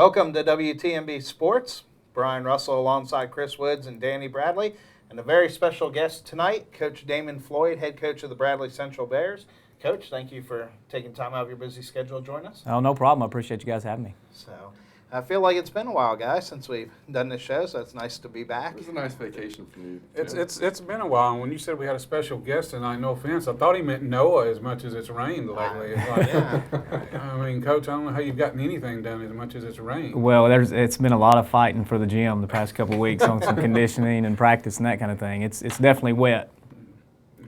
Welcome to WTNB Sports. Brian Russell alongside Chris Woods and Danny Bradley. And a very special guest tonight, Coach Damon Floyd, head coach of the Bradley Central Bears. Coach, thank you for taking time out of your busy schedule to join us. Oh, no problem. I appreciate you guys having me. So, I feel like it's been a while, guys, since we've done this show, so it's nice to be back. It was a nice vacation for you. It's been a while, and when you said we had a special guest tonight, no offense, I thought he meant Noah as much as it's rained lately. It's like, Yeah. I mean, Coach, I don't know how you've gotten anything done as much as it's rained. Well, it's been a lot of fighting for the gym the past couple of weeks on some conditioning and practice and that kind of thing. It's definitely wet.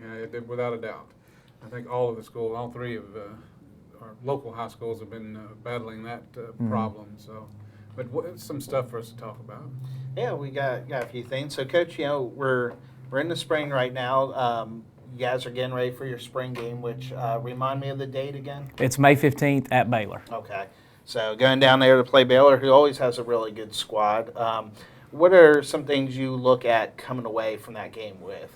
Yeah, without a doubt. I think all of the schools, all three of our local high schools have been battling that problem. So, but some stuff for us to talk about. Yeah, we got a few things. So, Coach, we're in the spring right now. You guys are getting ready for your spring game, which remind me of the date again. It's May 15th at Baylor. Okay, so going down there to play Baylor, who always has a really good squad. What are some things you look at coming away from that game with?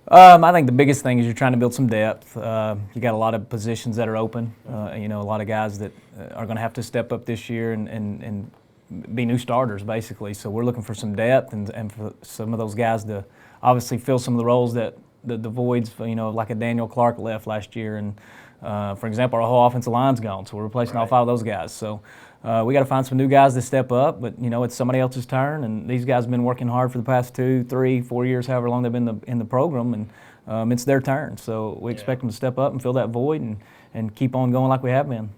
I think the biggest thing is you're trying to build some depth. You got a lot of positions that are open. A lot of guys that are going to have to step up this year and be new starters, basically. So we're looking for some depth and for some of those guys to obviously fill some of the roles that the voids, like a Daniel Clark left last year. And, for example, our whole offensive line's gone, so we're replacing all five of those guys. So we got to find some new guys to step up, but, it's somebody else's turn. And these guys have been working hard for the past 2, 3, 4 years, however long they've been in the program, and it's their turn. So we expect them to step up and fill that void and keep on going like we have been.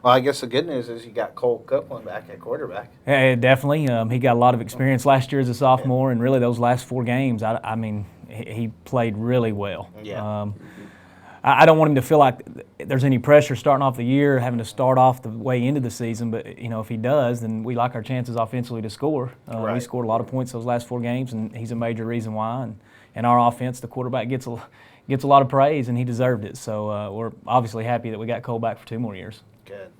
Well, I guess the good news is you got Cole Copeland back at quarterback. Yeah, definitely. He got a lot of experience last year as a sophomore, and really those last 4 games, I mean, he played really well. Yeah. I don't want him to feel like there's any pressure starting off the year, having to start off the way into the season. But, if he does, then we like our chances offensively to score. Right. He scored a lot of points those last 4 games, and he's a major reason why. And our offense, the quarterback gets a lot of praise, and he deserved it. So we're obviously happy that we got Cole back for 2 more years. Good.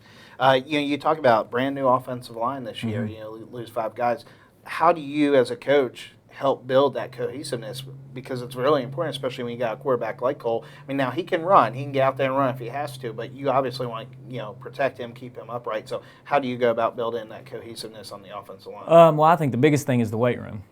You talk about brand new offensive line this year. Mm-hmm. Lose 5 guys. How do you, as a coach, help build that cohesiveness? Because it's really important, especially when you got a quarterback like Cole. I mean, now he can run. He can get out there and run if he has to, but you obviously want to, protect him, keep him upright. So how do you go about building that cohesiveness on the offensive line? Well, I think the biggest thing is the weight room.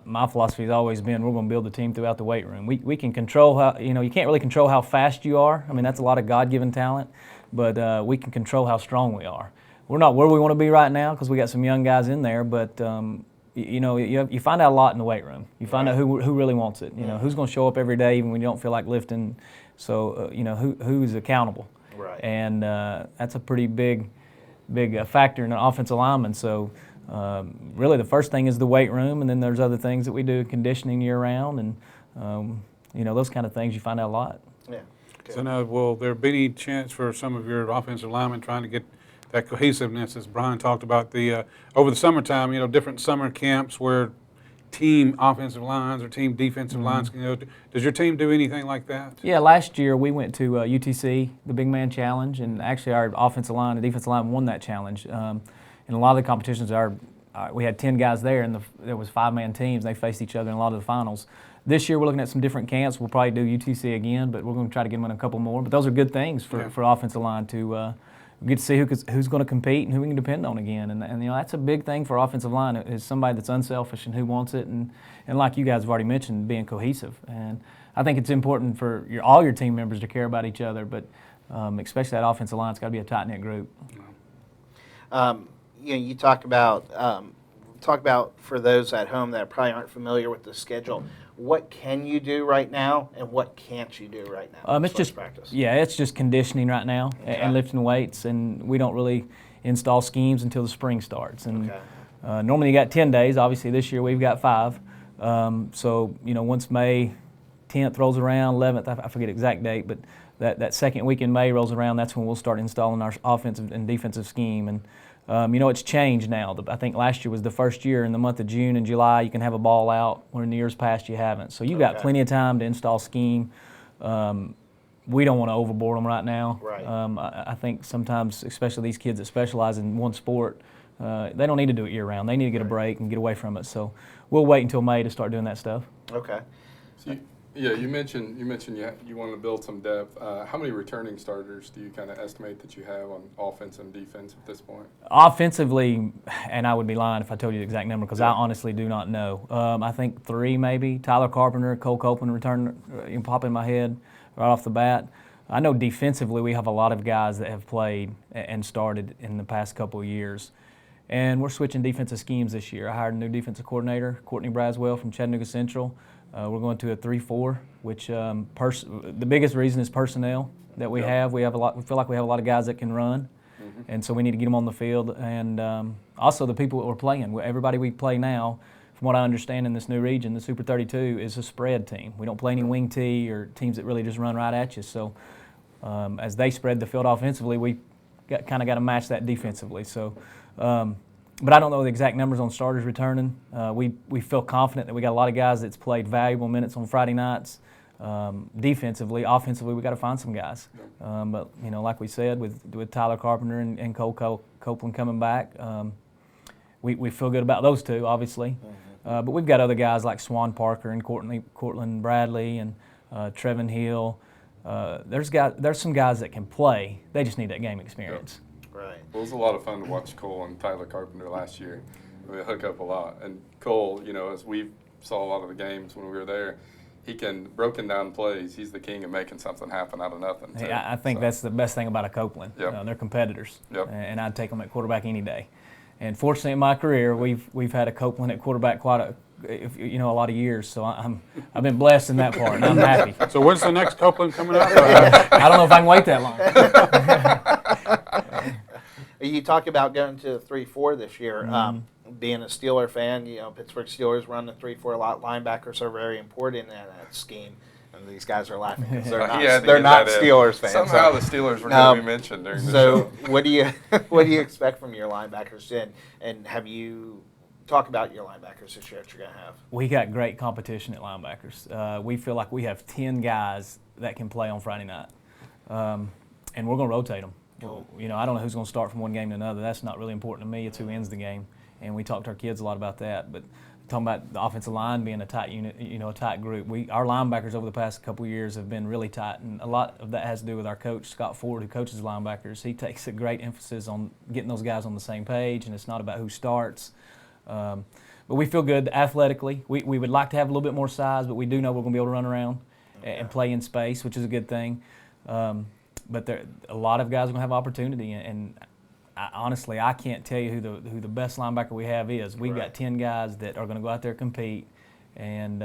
My philosophy has always been we're going to build the team throughout the weight room. We can control how, you can't really control how fast you are. I mean, that's a lot of God-given talent, but we can control how strong we are. We're not where we want to be right now because we got some young guys in there, but you find out a lot in the weight room. You find out who really wants it. Who's going to show up every day even when you don't feel like lifting. So who's accountable. Right. And that's a pretty big factor in an offensive lineman. So really the first thing is the weight room, and then there's other things that we do, conditioning year round, and those kind of things you find out a lot. Yeah. Good. So now, will there be any chance for some of your offensive linemen trying to get that cohesiveness, as Brian talked about, over the summertime, different summer camps where team offensive lines or team defensive lines can go? Does your team do anything like that? Yeah, last year we went to UTC, the Big Man Challenge, and actually our offensive line and defensive line won that challenge. In a lot of the competitions, we had 10 guys there, and there was 5-man teams. They faced each other in a lot of the finals. This year we're looking at some different camps. We'll probably do UTC again, but we're going to try to get them in a couple more. But those are good things for offensive line to get to see who's going to compete and who we can depend on again. And that's a big thing for offensive line, is somebody that's unselfish and who wants it. And like you guys have already mentioned, being cohesive. And I think it's important for all your team members to care about each other, but especially that offensive line, it's got to be a tight-knit group. You talk about for those at home that probably aren't familiar with the schedule, what can you do right now and what can't you do right now? It's just practice. Yeah, it's just conditioning right now and lifting weights, and we don't really install schemes until the spring starts. And normally you got 10 days. Obviously this year we've got 5. So once May 10th rolls around, 11th, I forget the exact date, but that second week in May rolls around, that's when we'll start installing our offensive and defensive scheme. And it's changed now. I think last year was the first year in the month of June and July you can have a ball out, where in the years past you haven't. So you got plenty of time to install scheme. We don't want to overboard them right now. Right. I think sometimes, especially these kids that specialize in one sport, they don't need to do it year-round. They need to get a break and get away from it. So we'll wait until May to start doing that stuff. Okay. So Yeah, you mentioned you want to build some depth. How many returning starters do you kind of estimate that you have on offense and defense at this point? Offensively, and I would be lying if I told you the exact number because I honestly do not know. I think 3 maybe. Tyler Carpenter, Cole Copeland return, pop in my head right off the bat. I know defensively we have a lot of guys that have played and started in the past couple of years. And we're switching defensive schemes this year. I hired a new defensive coordinator, Courtney Braswell from Chattanooga Central. We're going to a 3-4, which the biggest reason is personnel that we have. We feel like we have a lot of guys that can run, and so we need to get them on the field. And also the people that we're playing. Everybody we play now, from what I understand in this new region, the Super 32 is a spread team. We don't play any wing tee or teams that really just run right at you. So as they spread the field offensively, we kind of got to match that defensively. So. But I don't know the exact numbers on starters returning. We feel confident that we got a lot of guys that's played valuable minutes on Friday nights. Defensively, offensively, we got to find some guys. But like we said, with Tyler Carpenter and Cole Copeland coming back, we feel good about those two, obviously. But we've got other guys like Swan Parker and Cortland Bradley and Trevin Hill. There's some guys that can play. They just need that game experience. Right. Well, it was a lot of fun to watch Cole and Tyler Carpenter last year. They hook up a lot. And Cole, as we saw a lot of the games when we were there, he can broken down plays. He's the king of making something happen out of nothing. Hey, I think that's the best thing about a Copeland. Yep. They're competitors, and I'd take them at quarterback any day. And fortunately, in my career, we've had a Copeland at quarterback quite a lot of years. So I've been blessed in that part, and I'm happy. So when's the next Copeland coming up? I don't know if I can wait that long. You talk about going to 3-4 this year. Being a Steeler fan, Pittsburgh Steelers run the 3-4 a lot. Linebackers are very important in that scheme. And these guys are laughing because they're not Steelers fans. Somehow the Steelers were going to be mentioned during the show. So what do you expect from your linebackers? And have you talk about your linebackers this year that you're going to have? We got great competition at linebackers. We feel like we have 10 guys that can play on Friday night, and we're going to rotate them. Cool. I don't know who's going to start from one game to another. That's not really important to me. It's who ends the game, and we talk to our kids a lot about that. But talking about the offensive line being a tight unit, a tight group. Our linebackers over the past couple of years have been really tight, and a lot of that has to do with our coach, Scott Ford, who coaches linebackers. He takes a great emphasis on getting those guys on the same page, and it's not about who starts. But we feel good athletically. We would like to have a little bit more size, but we do know we're going to be able to run around and play in space, which is a good thing. But a lot of guys are going to have opportunity, and honestly, I can't tell you who the best linebacker we have is. We've got 10 guys that are going to go out there and compete, and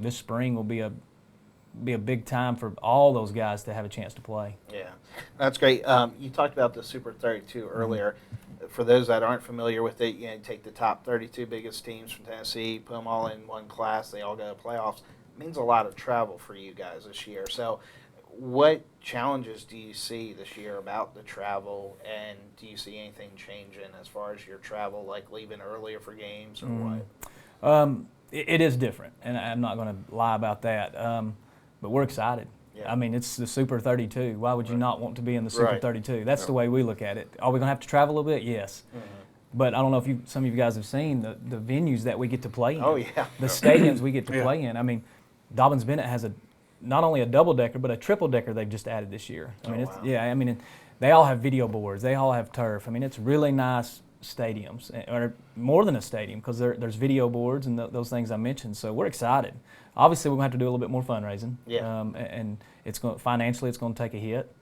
this spring will be a big time for all those guys to have a chance to play. Yeah, that's great. You talked about the Super 32 earlier. For those that aren't familiar with it, you take the top 32 biggest teams from Tennessee, put them all in one class, they all go to playoffs. It means a lot of travel for you guys this year. So what challenges do you see this year about the travel, and do you see anything changing as far as your travel, like leaving earlier for games or what? It is different, and I'm not going to lie about that, but we're excited. Yeah. I mean, it's the Super 32. Why would you not want to be in the Super 32? That's the way we look at it. Are we going to have to travel a little bit? Yes. But I don't know if some of you guys have seen the venues that we get to play in. Oh, yeah. The stadiums we get to play in. I mean, Dobbins-Bennett has not only a double-decker, but a triple-decker they've just added this year. I mean, they all have video boards. They all have turf. I mean, it's really nice stadiums, or more than a stadium, because there's video boards and those things I mentioned. So we're excited. Obviously, we're going to have to do a little bit more fundraising. Yeah. And financially, it's going to take a hit.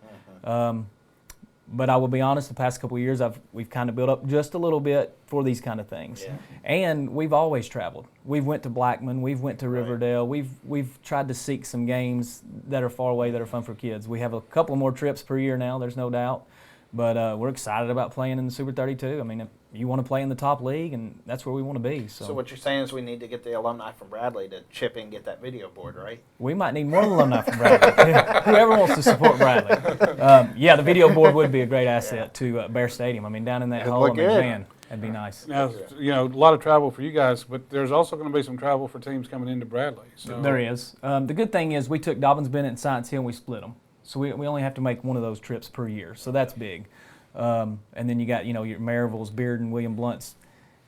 But I will be honest, the past couple of years, we've kind of built up just a little bit for these kind of things. Yeah. And we've always traveled. We've went to Blackman. We've went to Riverdale. We've tried to seek some games that are far away that are fun for kids. We have a couple more trips per year now, there's no doubt. But we're excited about playing in the Super 32. I mean, if you want to play in the top league, and that's where we want to be. So what you're saying is we need to get the alumni from Bradley to chip in and get that video board, right? We might need more alumni from Bradley. Whoever wants to support Bradley. The video board would be a great asset to Bear Stadium. I mean, down in that hole, man, that'd be nice. Now, a lot of travel for you guys, but there's also going to be some travel for teams coming into Bradley. So. There is. The good thing is we took Dobbins-Bennett and Science Hill and we split them. So we only have to make one of those trips per year. So that's big. And then you got your Maryvilles, Beard, and William Blunts.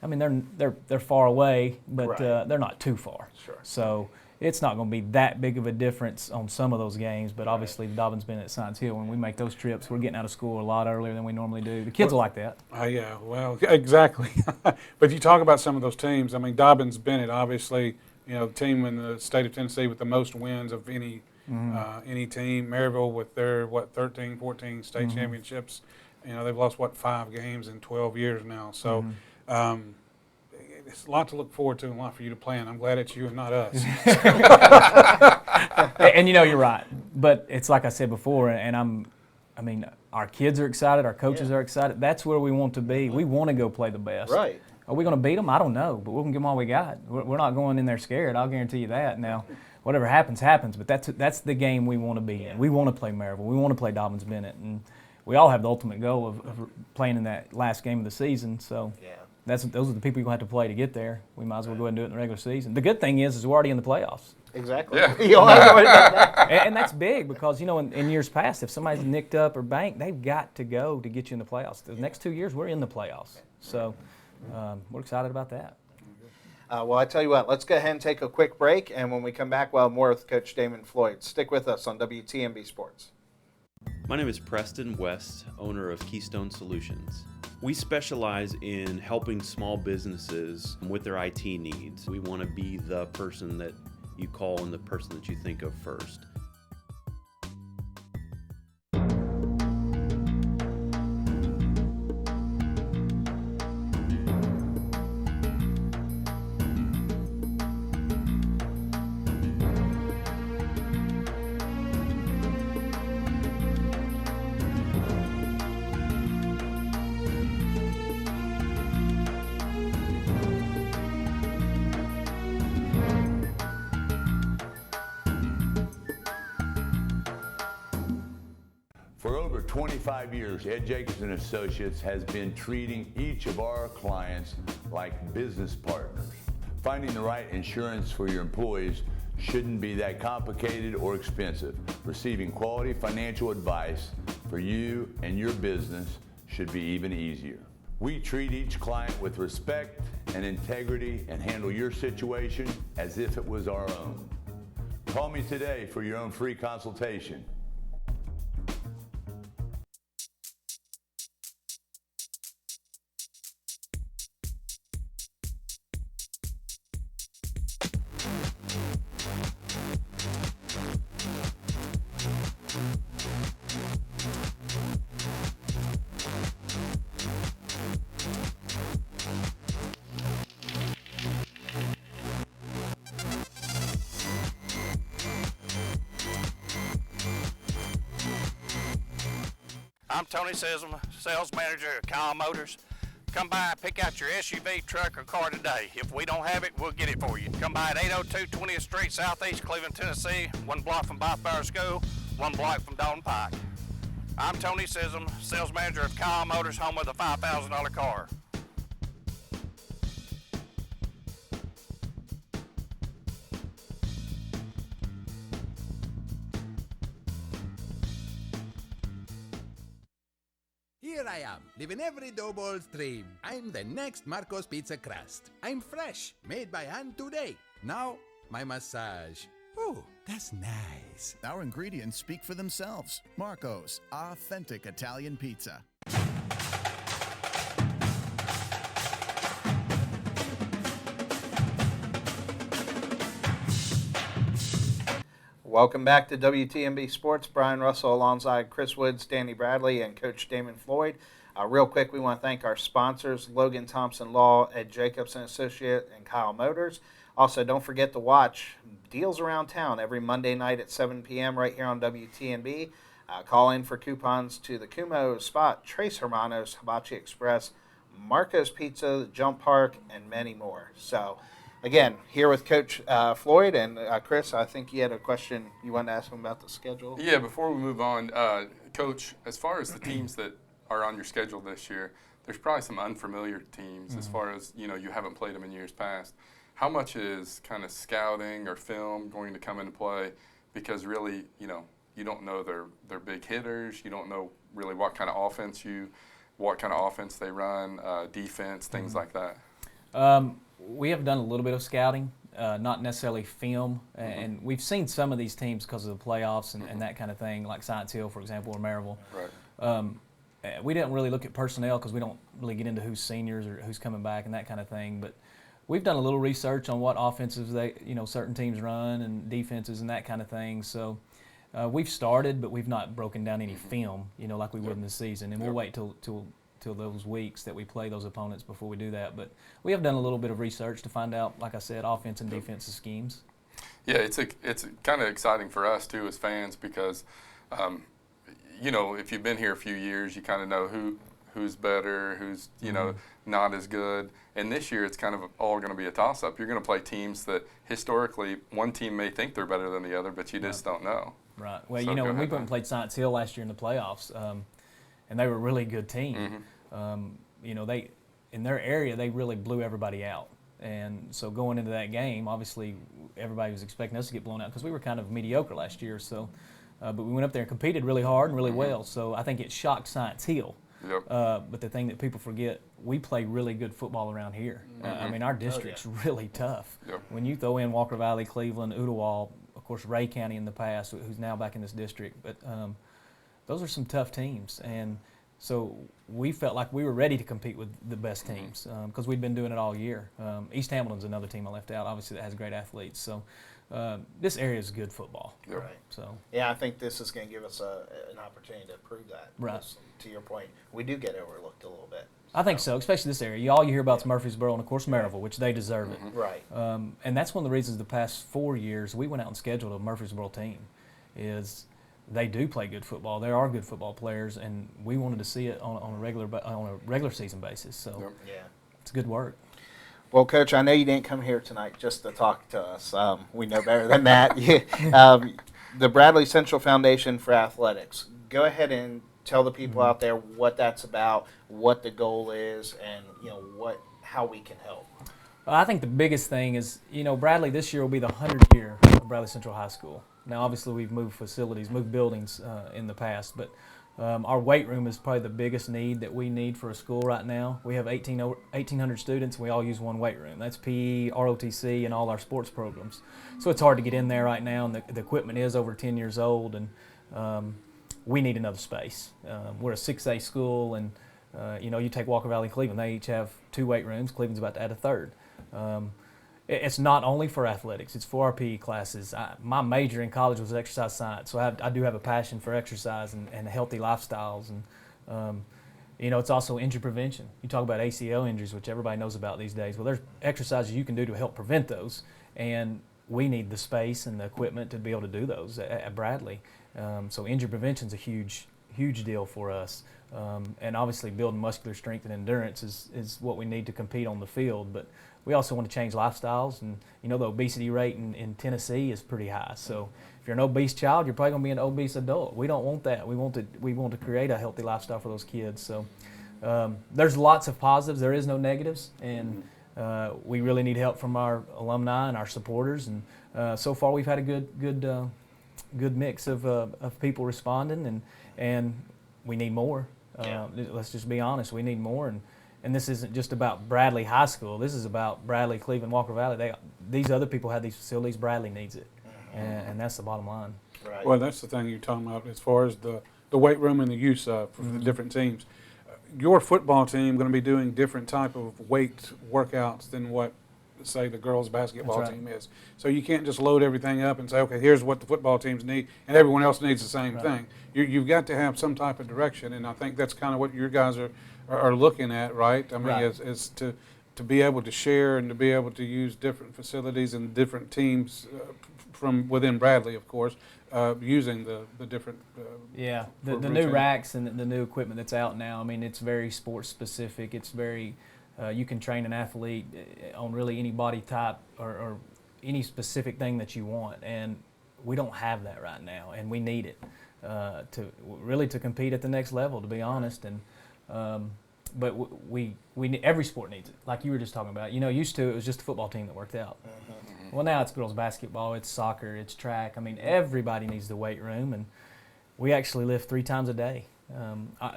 I mean they're far away, but they're not too far. Sure. So it's not going to be that big of a difference on some of those games. But obviously, Dobbin's been at Science Hill. When we make those trips, we're getting out of school a lot earlier than we normally do. The kids will like that. Yeah, well, exactly. But you talk about some of those teams. I mean, Dobbins Bennett, obviously, team in the state of Tennessee with the most wins of any team. Maryville with their 13, 14 state championships. They've lost 5 games in 12 years now. So. It's a lot to look forward to and a lot for you to plan. I'm glad it's you and not us. And you're right. But it's like I said before, and our kids are excited, our coaches are excited. That's where we want to be. We want to go play the best. Right. Are we going to beat them? I don't know, but we're going to give them all we got. We're not going in there scared. I'll guarantee you that. Now, whatever happens, happens. But that's the game we want to be in. We want to play Maryville. We want to play Dobbins Bennett, and we all have the ultimate goal of playing in that last game of the season. So. Yeah. Those are the people you're going to have to play to get there. We might as well go ahead and do it in the regular season. The good thing is we're already in the playoffs. Exactly. Yeah. You don't have to worry about that. And that's big because, in years past, if somebody's nicked up or banked, they've got to go to get you in the playoffs. The next 2 years, we're in the playoffs. So we're excited about that. Well, I tell you what, let's go ahead and take a quick break. And when we come back, we'll have more with Coach Damon Floyd. Stick with us on WTNB Sports. My name is Preston West, owner of Keystone Solutions. We specialize in helping small businesses with their IT needs. We want to be the person that you call and the person that you think of first. For over 25 years, Ed Jacobs and Associates has been treating each of our clients like business partners. Finding the right insurance for your employees shouldn't be that complicated or expensive. Receiving quality financial advice for you and your business should be even easier. We treat each client with respect and integrity and handle your situation as if it was our own. Call me today for your own free consultation. I'm Tony Sism, sales manager at Kyle Motors. Come by and pick out your SUV, truck, or car today. If we don't have it, we'll get it for you. Come by at 802 20th Street, Southeast Cleveland, Tennessee, 1 block from Byfire School, 1 block from Dalton Pike. I'm Tony Sism, sales manager of Kyle Motors, home of the $5,000 car. Here I am, living every doughball's dream. I'm the next Marco's Pizza crust. I'm fresh, made by hand today. Now, my massage. Oh, that's nice. Our ingredients speak for themselves. Marco's, authentic Italian pizza. Welcome back to WTNB Sports. Brian Russell alongside Chris Woods, Danny Bradley, and Coach Damon Floyd. Real quick, we want to thank our sponsors, Logan Thompson Law, Ed Jacobs and Associate, and Kyle Motors. Also, don't forget to watch Deals Around Town every Monday night at 7 p.m. right here on WTNB. Call in for coupons to the Kumo Spot, Trace Hermanos, Hibachi Express, Marco's Pizza, the Jump Park, and many more. So, again, here with Coach Floyd and Chris, I think you had a question you wanted to ask him about the schedule. Yeah, before we move on, Coach, as far as the teams that are on your schedule this year, there's probably some unfamiliar teams as far as, you haven't played them in years past. How much is kind of scouting or film going to come into play? Because really, you don't know their big hitters. You don't know really what kind of offense they run, defense, things like that. We have done a little bit of scouting. not necessarily film. And we've seen some of these teams because of the playoffs and that kind of thing, like Science Hill, for example, or Maryville. Right. We didn't really look at personnel because we don't really get into who's seniors or who's coming back and that kind of thing. But we've done a little research on what offenses certain teams run and defenses and that kind of thing. So we've started, but we've not broken down any film, like we would in the season. And we'll wait till those weeks that we play those opponents before we do that. But we have done a little bit of research to find out, like I said, offense and defensive schemes. Yeah, it's kind of exciting for us too as fans because, if you've been here a few years, you kind of know who's better, who's not as good. And this year, it's kind of all going to be a toss-up. You're going to play teams that historically one team may think they're better than the other, but you just don't know. Right. Well, So when we went and played Science Hill last year in the playoffs, and they were a really good team. They in their area they really blew everybody out. And so going into that game, obviously everybody was expecting us to get blown out because we were kind of mediocre last year. So, but we went up there and competed really hard and really well. So I think it shocked Science Hill. Yep. But the thing that people forget, we play really good football around here. Our district's really tough. Yep. When you throw in Walker Valley, Cleveland, Ooltewah, of course Ray County in the past, who's now back in this district, but those are some tough teams. And so we felt like we were ready to compete with the best teams because we'd been doing it all year. East Hamilton's another team I left out, obviously, that has great athletes. So this area is good football. Yep. Right. So Yeah, I think this is going to give us an opportunity to prove that. Right. Because, to your point, we do get overlooked a little bit. I think so, especially this area. All you hear about is Murfreesboro and, of course, Maryville, which they deserve it. Right. And that's one of the reasons the past 4 years we went out and scheduled a Murfreesboro team is they do play good football. They are good football players, and we wanted to see it on a regular season basis. So Yep. Yeah. it's good work. Well, Coach, I know you didn't come here tonight just to talk to us. We know better than that. The Bradley Central Foundation for Athletics. Go ahead and tell the people out there what that's about, what the goal is, and how we can help. I think the biggest thing is, Bradley this year will be the 100th year of Bradley Central High School. Now, obviously, we've moved facilities, moved buildings in the past, but our weight room is probably the biggest need that we need for a school right now. We have 1,800 students, and we all use one weight room. That's PE, ROTC, and all our sports programs. So it's hard to get in there right now, and the equipment is over 10 years old, and we need another space. We're a 6A school, and you take Walker Valley, Cleveland. They each have 2 weight rooms. Cleveland's about to add a 3rd. It's not only for athletics; it's for our PE classes. My major in college was exercise science, so I do have a passion for exercise and healthy lifestyles. And it's also injury prevention. You talk about ACL injuries, which everybody knows about these days. Well, there's exercises you can do to help prevent those, and we need the space and the equipment to be able to do those at Bradley. So injury prevention is a huge deal for us. And obviously building muscular strength and endurance is what we need to compete on the field. But we also want to change lifestyles. And, the obesity rate in Tennessee is pretty high. So if you're an obese child, you're probably going to be an obese adult. We don't want that. We want to create a healthy lifestyle for those kids. So there's lots of positives. There is no negatives. And we really need help from our alumni and our supporters. And so far we've had a good mix of people responding, and we need more. Let's just be honest, we need more, and this isn't just about Bradley High School. This is about Bradley, Cleveland, Walker Valley. These other people have these facilities. Bradley needs it, and that's the bottom line. Right. Well, that's the thing you're talking about as far as the weight room and the use of for the different teams. Your football team going to be doing different type of weight workouts than what, say, the girls' basketball That's right. team is. So you can't just load everything up and say, okay, here's what the football teams need, and everyone else needs the same thing. You've got to have some type of direction, and I think that's kind of what your guys are looking at, right? I mean, is to be able to share and to be able to use different facilities and different teams from within Bradley, of course, using the different the new racks and the new equipment that's out now. I mean, it's very sports specific. It's very you can train an athlete on really any body type or any specific thing that you want, and we don't have that right now, and we need it to compete at the next level, to be honest. And but we every sport needs it, like you were just talking about. Used to it was just a football team that worked out. Well, now it's girls basketball, it's soccer, it's track. I mean, everybody needs the weight room, and we actually lift 3 times a day.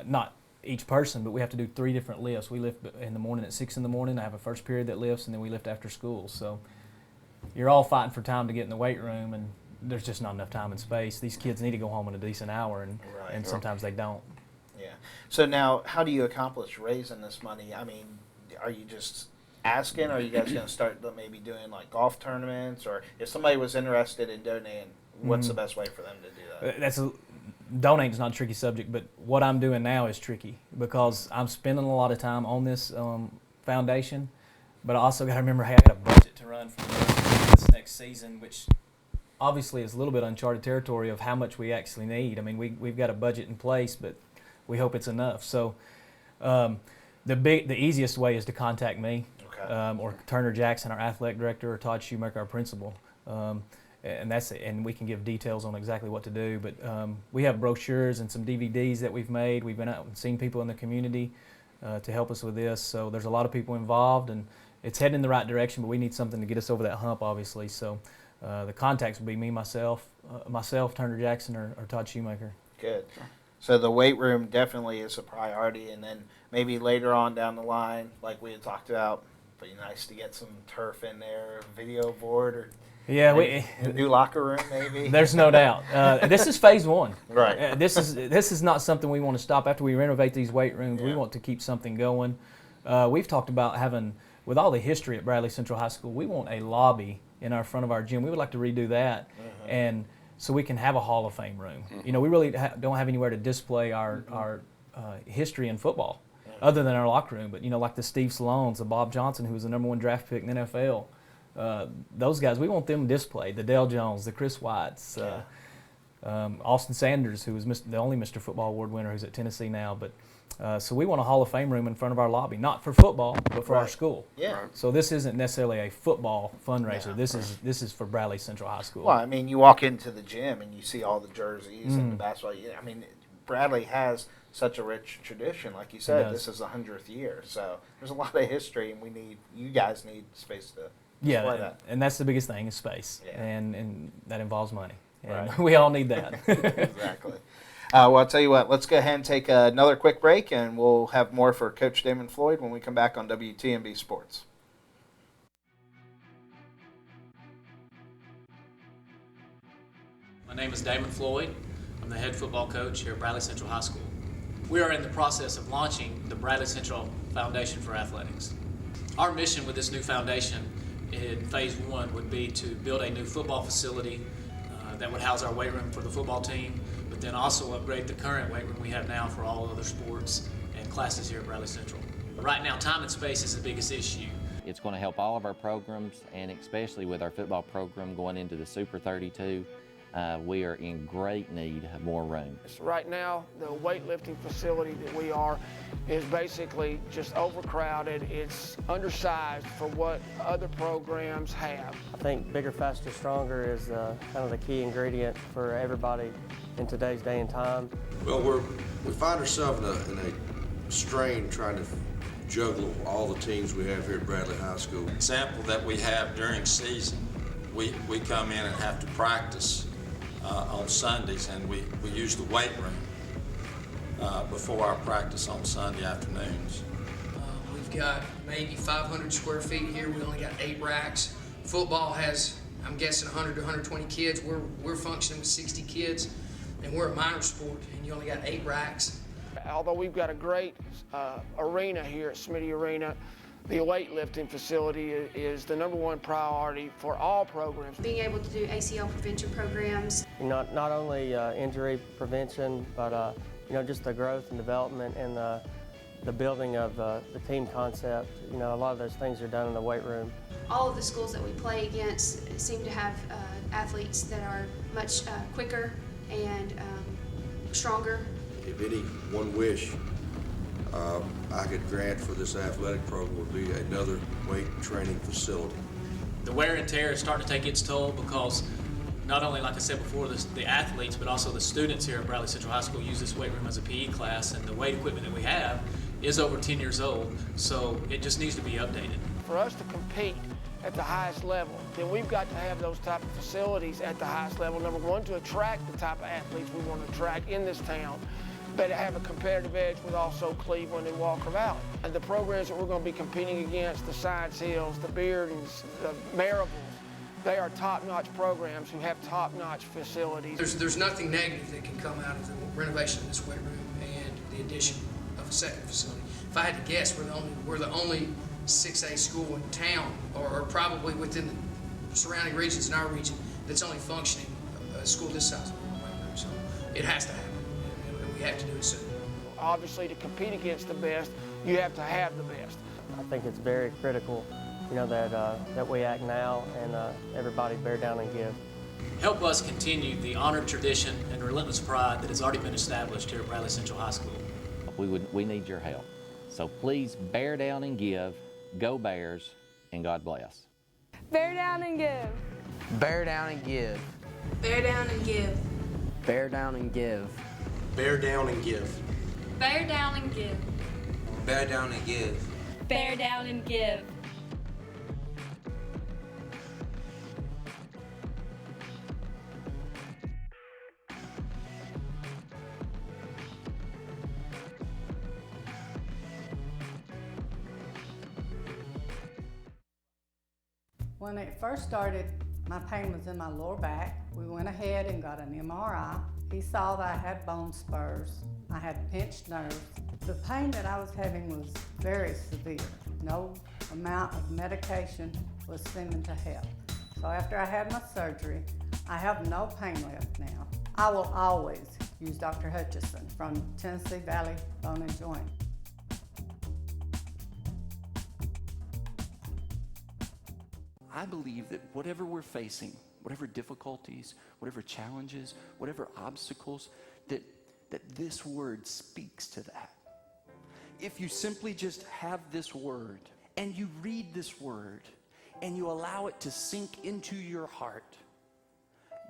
Not each person, but we have to do 3 different lifts. We lift in the morning at 6 in the morning. I have a first period that lifts, and then we lift after school. So you're all fighting for time to get in the weight room, and there's just not enough time and space. These kids need to go home in a decent hour, and sometimes they don't. Yeah. So now, how do you accomplish raising this money? I mean, are you just asking? Or are you guys going to start maybe doing like golf tournaments? Or if somebody was interested in donating, what's the best way for them to do that? Donating is not a tricky subject, but what I'm doing now is tricky because I'm spending a lot of time on this foundation, but I also got to remember, hey, I got a budget to run for this next season, which obviously is a little bit uncharted territory of how much we actually need. I mean, we've got a budget in place, but we hope it's enough. So the easiest way is to contact me, or Turner Jackson, our athletic director, or Todd Shoemaker, our principal. And that's it. And we can give details on exactly what to do. But we have brochures and some DVDs that we've made. We've been out and seen people in the community to help us with this. So there's a lot of people involved, and it's heading in the right direction. But we need something to get us over that hump, obviously. So the contacts would be me, myself, Turner Jackson, or Todd Shoemaker. Good. So the weight room definitely is a priority, and then maybe later on down the line, like we had talked about, it'd be nice to get some turf in there, a video board, or a new locker room maybe. There's no doubt. This is phase one. Right. This is not something we want to stop after we renovate these weight rooms. We want to keep something going. We've talked about having, with all the history at Bradley Central High School, we want a lobby in our front of our gym. We would like to redo that, and so we can have a Hall of Fame room. You know, we really don't have anywhere to display our history in football, other than our locker room. But, you know, like the Steve Salones, the Bob Johnson, who was the #1 draft pick in the NFL, those guys, we want them displayed. The Dale Jones, the Chris Whites, Austin Sanders, who was the only Mr. Football Award winner, who's at Tennessee now. But so we want a Hall of Fame room in front of our lobby, not for football, but for our school. Yeah. So this isn't necessarily a football fundraiser. This is for Bradley Central High School. Well, I mean, you walk into the gym and you see all the jerseys and the basketball. I mean, Bradley has such a rich tradition. Like you said, this is the 100th year. So there's a lot of history, and you guys need space to display that. And that's the biggest thing is space, and that involves money. And Right. we all need that. Exactly. Well, I'll tell you what, let's go ahead and take another quick break, and we'll have more for Coach Damon Floyd when we come back on WTNB Sports. My name is Damon Floyd. I'm the head football coach here at Bradley Central High School. We are in the process of launching the Bradley Central Foundation for Athletics. Our mission with this new foundation in phase one would be to build a new football facility that would house our weight room for the football team, but then also upgrade the current weight room we have now for all other sports and classes here at Bradley Central. But right now, time and space is the biggest issue. It's going to help all of our programs, and especially with our football program going into the Super 32, we are in great need of more room. Right now, the weightlifting facility that we are is basically just overcrowded. It's undersized for what other programs have. I think bigger, faster, stronger is kind of the key ingredient for everybody in today's day and time. Well, we find ourselves in a strain trying to juggle all the teams we have here at Bradley High School. Example that we have during season, we come in and have to practice on Sundays, and we use the weight room before our practice on Sunday afternoons. We've got maybe 500 square feet here. We only got 8 racks. Football has, I'm guessing, 100 to 120 kids. We're functioning with 60 kids, and we're a minor sport, and you only got 8 racks. Although we've got a great arena here at Smitty Arena, the weightlifting facility is the #1 priority for all programs. Being able to do ACL prevention programs. Not only injury prevention, but you know, just the growth and development and the building of the team concept. You know, a lot of those things are done in the weight room. All of the schools that we play against seem to have athletes that are much quicker and stronger. If any one wish I could grant for this athletic program would be another weight training facility. The wear and tear is starting to take its toll because not only, like I said before, the athletes, but also the students here at Bradley Central High School use this weight room as a PE class, and the weight equipment that we have is over 10 years old, so it just needs to be updated. For us to compete at the highest level, then we've got to have those type of facilities at the highest level. #1, to attract the type of athletes we want to attract in this town, but to have a competitive edge with also Cleveland and Walker Valley. And the programs that we're going to be competing against, the Science Hills, the Beardens, the Maribels, They are top-notch programs who have top-notch facilities. There's nothing negative that can come out of the renovation of this weight room and the addition of a second facility. If I had to guess, we're the only 6A school in town, or probably within the surrounding regions in our region, that's only functioning a school this size with a weight room. So it has to happen, and we have to do it soon. Obviously, to compete against the best, you have to have the best. I think it's very critical, that we act now and everybody bear down and give. Help us continue the honored tradition and relentless pride that has already been established here at Bradley Central High School. We need your help. So please bear down and give. Go Bears, and God bless. Bear down and give. Bear down and give. Bear down and give. Bear down and give. Bear down and give. Bear down and give. Bear down and give. Bear down and give. When it first started, my pain was in my lower back. We went ahead and got an MRI. He saw that I had bone spurs. I had pinched nerves. The pain that I was having was very severe. No amount of medication was seeming to help. So after I had my surgery, I have no pain left now. I will always use Dr. Hutchison from Tennessee Valley Bone and Joint. I believe that whatever we're facing, whatever difficulties, whatever challenges, whatever obstacles, that this word speaks to that. If you simply just have this word and you read this word and you allow it to sink into your heart,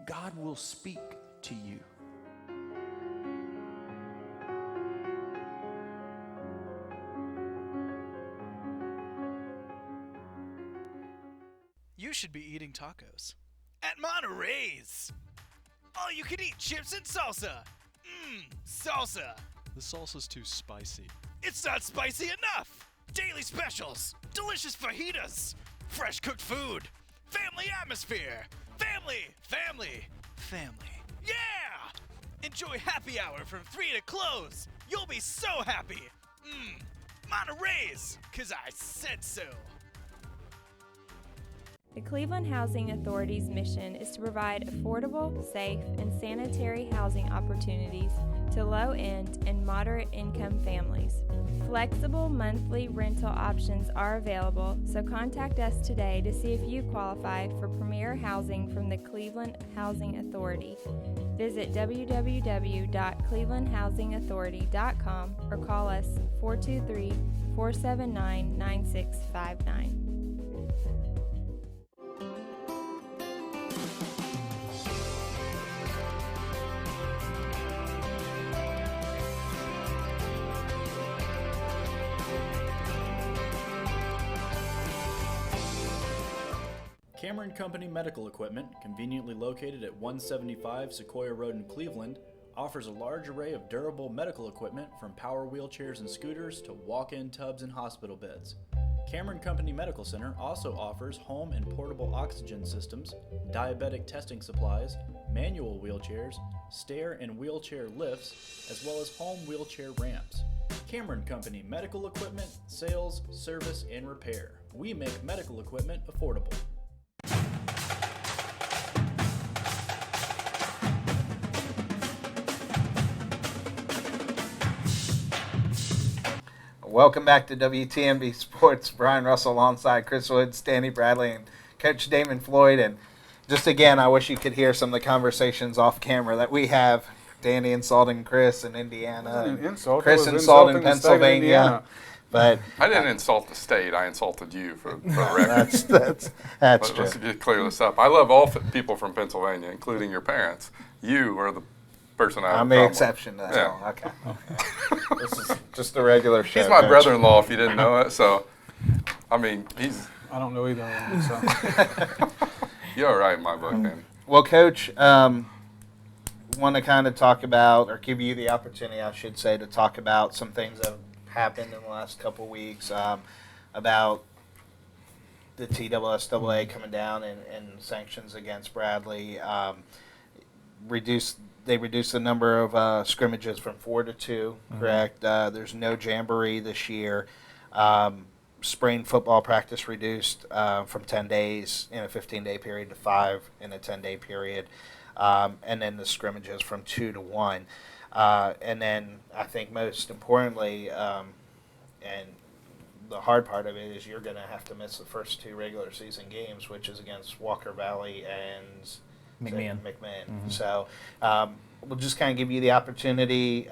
God will speak to you. You should be eating tacos. At Monterey's! All you can eat chips and salsa! Salsa! The salsa's too spicy. It's not spicy enough! Daily specials! Delicious fajitas! Fresh cooked food! Family atmosphere! Family! Family! Family! Yeah! Enjoy happy hour from 3 to close! You'll be so happy! Monterey's! 'Cause I said so! The Cleveland Housing Authority's mission is to provide affordable, safe, and sanitary housing opportunities to low-end and moderate-income families. Flexible monthly rental options are available, so contact us today to see if you qualify for premier housing from the Cleveland Housing Authority. Visit www.clevelandhousingauthority.com or call us 423-479-9659. Cameron Company Medical Equipment, conveniently located at 175 Sequoia Road in Cleveland, offers a large array of durable medical equipment from power wheelchairs and scooters to walk-in tubs and hospital beds. Cameron Company Medical Center also offers home and portable oxygen systems, diabetic testing supplies, manual wheelchairs, stair and wheelchair lifts, as well as home wheelchair ramps. Cameron Company Medical Equipment, sales, service, and repair. We make medical equipment affordable. Welcome back to WTNB Sports. Brian Russell alongside Chris Wood, Stanley Bradley, and Coach Damon Floyd. And just again, I wish you could hear some of the conversations off camera that we have. Danny insulting Chris in Indiana. Chris insulting Pennsylvania. But I didn't insult the state. I insulted you for the record. that's true. Let's just clear this up. I love all people from Pennsylvania, including your parents. You are the person I'm the exception to that. Yeah. Oh, okay. This is just a regular show. He's my brother-in-law, if you didn't know it. So, I mean, he's. I don't know either. So. You're all right in my book, man. Well, Coach, want to kind of talk about, or give you the opportunity, I should say, to talk about some things that have happened in the last couple weeks about the TSSAA coming down and sanctions against Bradley. They reduced the number of scrimmages from 4 to 2, correct? There's no jamboree this year. Spring football practice reduced from 10 days in a 15-day period to 5 in a 10-day period. And then the scrimmages from 2 to 1. And then I think most importantly, and the hard part of it is you're going to have to miss the first 2 regular season games, which is against Walker Valley and McMahon. So we'll just kind of give you the opportunity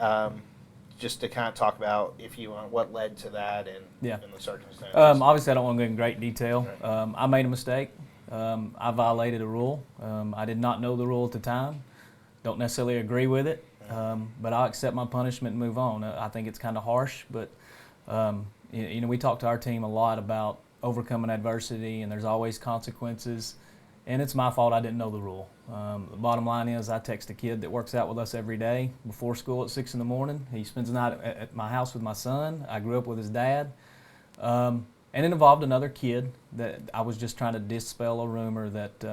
just to kind of talk about, if you want, what led to that and the circumstances. Obviously, I don't want to go in great detail. I made a mistake. I violated a rule. I did not know the rule at the time. Don't necessarily agree with it, but I'll accept my punishment and move on. I think it's kind of harsh, but we talk to our team a lot about overcoming adversity, and there's always consequences. And it's my fault I didn't know the rule. The bottom line is I text a kid that works out with us every day before school at 6 in the morning. He spends the night at my house with my son. I grew up with his dad. And it involved another kid that I was just trying to dispel a rumor that,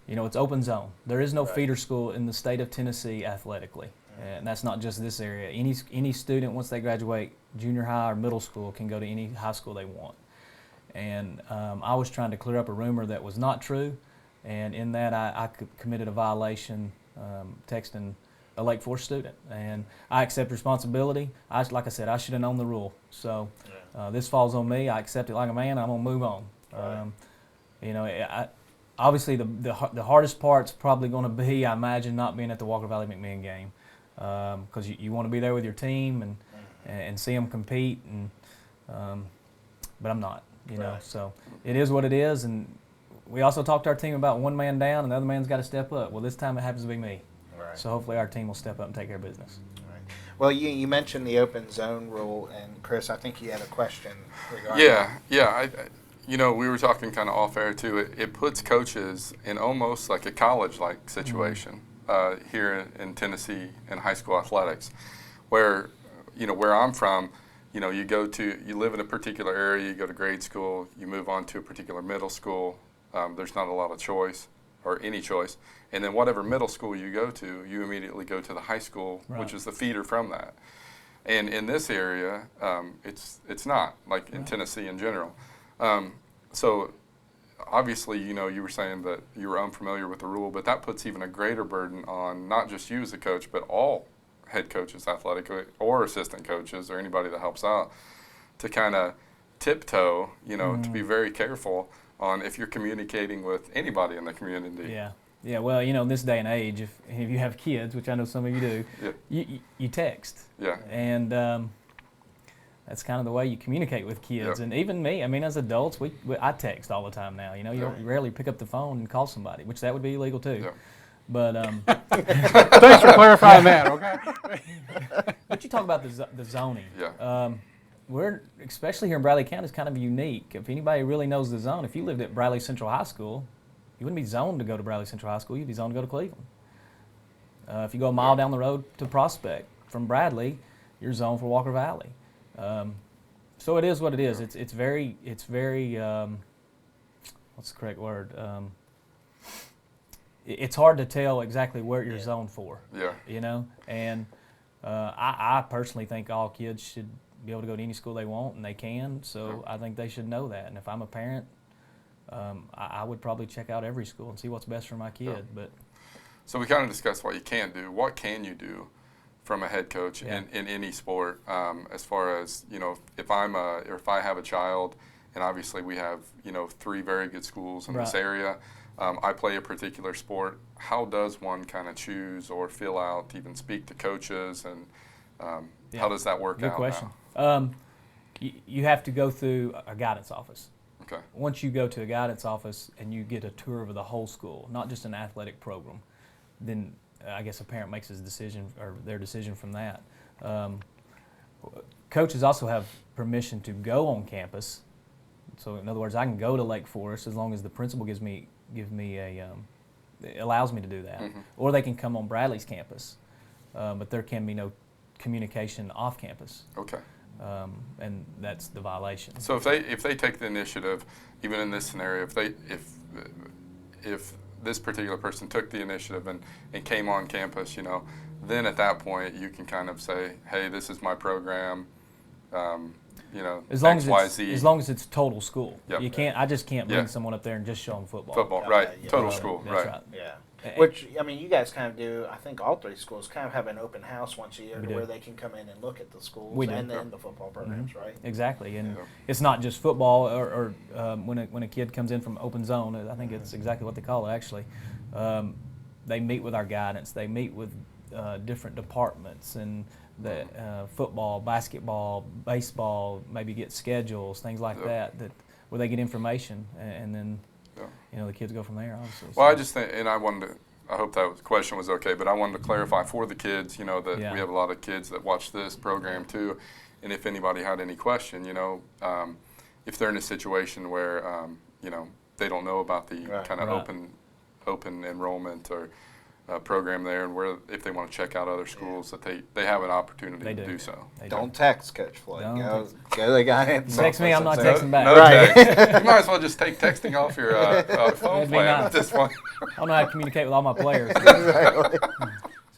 it's open zone. There is no feeder school in the state of Tennessee athletically. And that's not just this area. Any student, once they graduate junior high or middle school, can go to any high school they want. And I was trying to clear up a rumor that was not true, and in that I committed a violation texting a Lake Forest student, and I accept responsibility. Like I said, I should have known the rule, so this falls on me. I accept it like a man. I'm gonna move on. Obviously the hardest part's probably going to be, I imagine, not being at the Walker Valley McMahon game, because you want to be there with your team and see them compete, and but I'm not. So it is what it is, and we also talked to our team about one man down and the other man's got to step up. Well, this time it happens to be me. Right. So hopefully our team will step up and take care of business. Right. Well, you mentioned the open zone rule, and Chris, I think you had a question regarding that. We were talking kind of off air too. It puts coaches in almost like a college-like situation here in Tennessee in high school athletics, where I'm from. You live in a particular area, you go to grade school, you move on to a particular middle school. There's not a lot of choice or any choice. And then whatever middle school you go to, you immediately go to the high school, which is the feeder from that. And in this area, it's not, like in Tennessee in general. So obviously, you were saying that you were unfamiliar with the rule, but that puts even a greater burden on not just you as a coach, but all head coaches athletically or assistant coaches or anybody that helps out to kind of tiptoe, to be very careful on if you're communicating with anybody in the community. Yeah. Well, in this day and age, if you have kids, which I know some of you do, you text. Yeah. And that's kind of the way you communicate with kids. And even me, as adults, I text all the time now. You rarely pick up the phone and call somebody, which that would be illegal too. Yeah. But thanks for clarifying that. Okay. But you talk about the zoning. Yeah. We're, especially here in Bradley County, is kind of unique. If anybody really knows the zone, if you lived at Bradley Central High School, you wouldn't be zoned to go to Bradley Central High School. You'd be zoned to go to Cleveland. If you go a mile down the road to Prospect from Bradley, you're zoned for Walker Valley. So it is what it is. It's very what's the correct word? It's hard to tell exactly where you're zoned for. Yeah. And I personally think all kids should be able to go to any school they want, and they can. So I think they should know that. And if I'm a parent, I would probably check out every school and see what's best for my kid. But so we kind of discussed what you can do. What can you do from a head coach in any sport, as far as if I have a child, and obviously we have 3 very good schools in this area. I play a particular sport. How does one kind of choose or fill out, even speak to coaches, and how does that work out? Good question. You have to go through a guidance office. Okay. Once you go to a guidance office and you get a tour of the whole school, not just an athletic program, then I guess a parent makes his decision or their decision from that. Coaches also have permission to go on campus. So in other words, I can go to Lake Forest as long as the principal allows me to do that. Mm-hmm. Or they can come on Bradley's campus, but there can be no communication off campus. Okay. and that's the violation. So if they take the initiative, even in this scenario, if this particular person took the initiative and came on campus, you know, then at that point you can kind of say, hey, this is my program. You know, as long XYZ. as long as it's total school. Yep. You can't. I just can't bring someone up there and just show them football. Football, right? Yeah. Total school, That's right? Yeah. Which, I mean, you guys kind of do, I think all 3 schools kind of have an open house once a year We to do. where they can come in and look at the schools We do. and then the football programs, right? Exactly, and it's not just football or when a kid comes in from open zone, I think it's exactly what they call it actually. They meet with our guidance, they meet with different departments and the football, basketball, baseball, maybe get schedules, things like that where they get information and then you know the kids go from there obviously. Well, I just think, and I hope that question was okay, but I wanted to clarify for the kids, you know, that we have a lot of kids that watch this program too, and if anybody had any question, you know, if they're in a situation where, you know, they don't know about the kind of open enrollment or program there, and where if they want to check out other schools, that they have an opportunity to do so. Don't text Coach Floyd. Go to the guy and text me. I'm not texting back. No text. You might as well just take texting off your phone plan at this point. I don't know how to communicate with all my players. Exactly.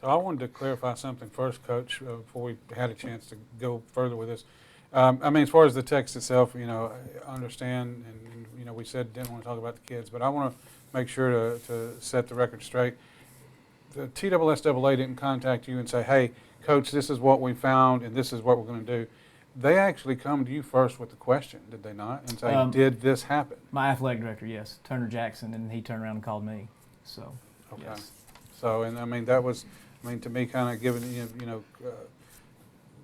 So I wanted to clarify something first, Coach, before we had a chance to go further with this. I mean, as far as the text itself, you know, I understand, and you know, we said didn't want to talk about the kids, but I want to make sure to set the record straight. The TSSAA didn't contact you and say, hey, Coach, this is what we found and this is what we're going to do. They actually come to you first with the question, did they not? And say, did this happen? My athletic director, yes, Turner Jackson, and he turned around and called me. So, okay. Yes. So, and I mean, that was, I mean, to me, kind of giving, you know,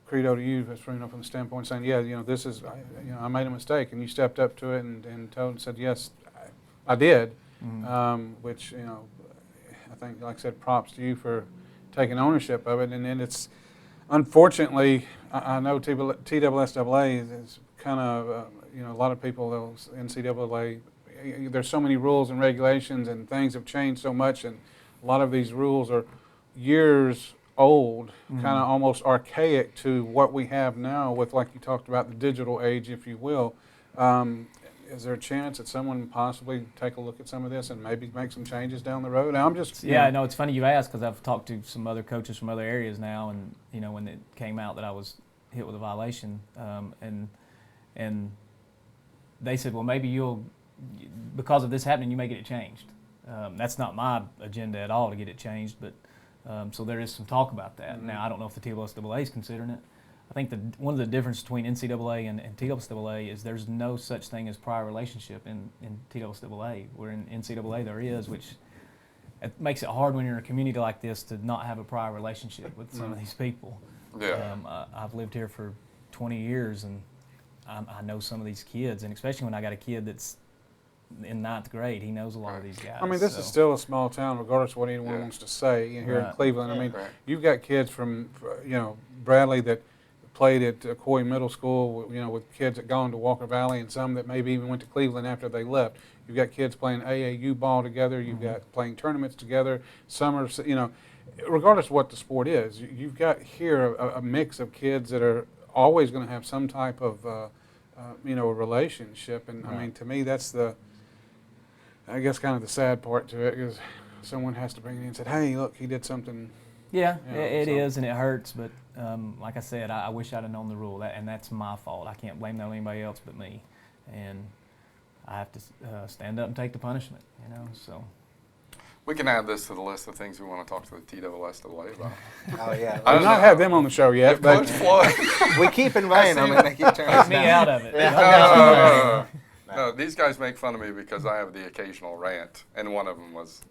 credo to you, from the standpoint saying, yeah, you know, this is, you know, I made a mistake, and you stepped up to it and told and said, yes, I did, which, you know, I think, like I said, props to you for taking ownership of it. And then it's, unfortunately, I know TSSAA is kind of, you know, a lot of people, NCAA, there's so many rules and regulations and things have changed so much, and a lot of these rules are years old, kind of almost archaic to what we have now with, like you talked about, the digital age, if you will. Is there a chance that someone possibly take a look at some of this and maybe make some changes down the road? I'm just no, it's funny you ask because I've talked to some other coaches from other areas now, and you know when it came out that I was hit with a violation, and they said, well, maybe you'll, because of this happening, you may get it changed. That's not my agenda at all to get it changed, but so there is some talk about that. Now I don't know if the TSSAA is considering it. I think one of the differences between NCAA and TSSAA is there's no such thing as prior relationship in TSSAA, where in NCAA there is, which it makes it hard when you're in a community like this to not have a prior relationship with some of these people. Yeah. I've lived here for 20 years, and I know some of these kids, and especially when I got a kid that's in 9th grade, he knows a lot of these guys. I mean, this is still a small town, regardless of what anyone wants to say here in Cleveland. I mean, you've got kids from, you know, Bradley that played at Coy Middle School, you know, with kids that gone to Walker Valley, and some that maybe even went to Cleveland after they left. You've got kids playing AAU ball together. You've got playing tournaments together. Summer, you know, regardless of what the sport is, you've got here a mix of kids that are always going to have some type of, you know, relationship. And I mean, to me, that's the, I guess, kind of the sad part to it, because someone has to bring it in and say, hey, look, he did something. Yeah, you know, it is, and it hurts, but like I said, I wish I'd have known the rule, and that's my fault. I can't blame that on anybody else but me, and I have to stand up and take the punishment, you know, so. We can add this to the list of things we want to talk to the TSSAA about. Oh, yeah. I've not had them on the show yet. But Coach Floyd. We keep inviting them, and they keep turning us me down. out of it. No, these guys make fun of me because I have the occasional rant, and one of them was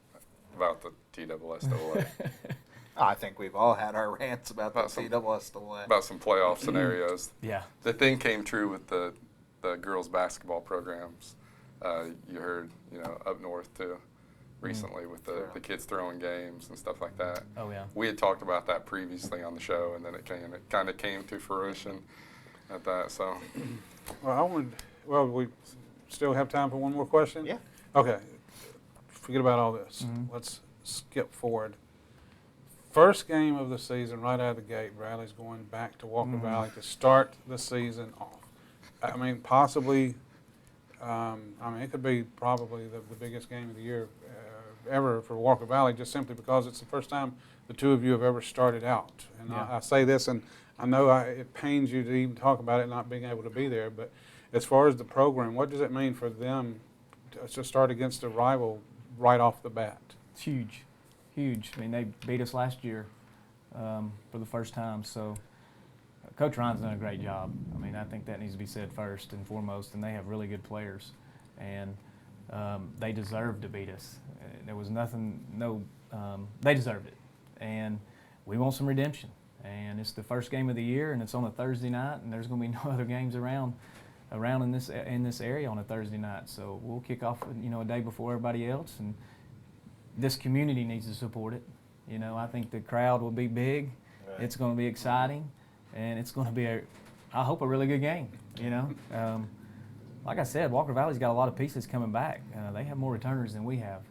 about the TSSAA. I think we've all had our rants about the TSSAA. About some playoff scenarios. Yeah. The thing came true with the girls' basketball programs. You heard, you know, up north too, recently with the kids throwing games and stuff like that. Oh, yeah. We had talked about that previously on the show, and then it kind of came to fruition at that. So. Well, we still have time for one more question? Yeah. Okay. Forget about all this. Let's skip forward First game of the season, right out of the gate, Bradley's going back to Walker Valley to start the season off. I mean, possibly, it could be probably the biggest game of the year ever for Walker Valley, just simply because it's the first time the two of you have ever started out. And Yeah. I say this, and I know it pains you to even talk about it not being able to be there, but as far as the program, what does it mean for them to start against a rival right off the bat? It's huge, huge. I mean, they beat us last year for the first time, so Coach Ryan's done a great job. I mean, I think that needs to be said first and foremost, and they have really good players, and they deserve to beat us. There was nothing, they deserved it, and we want some redemption. And it's the first game of the year, and it's on a Thursday night, and there's going to be no other games around in this area on a Thursday night. So we'll kick off, a day before everybody else, and this community needs to support it. I think the crowd will be big. Right. It's going to be exciting, and it's going to be I hope a really good game. Like I said, Walker Valley's got a lot of pieces coming back. They have more returners than we have.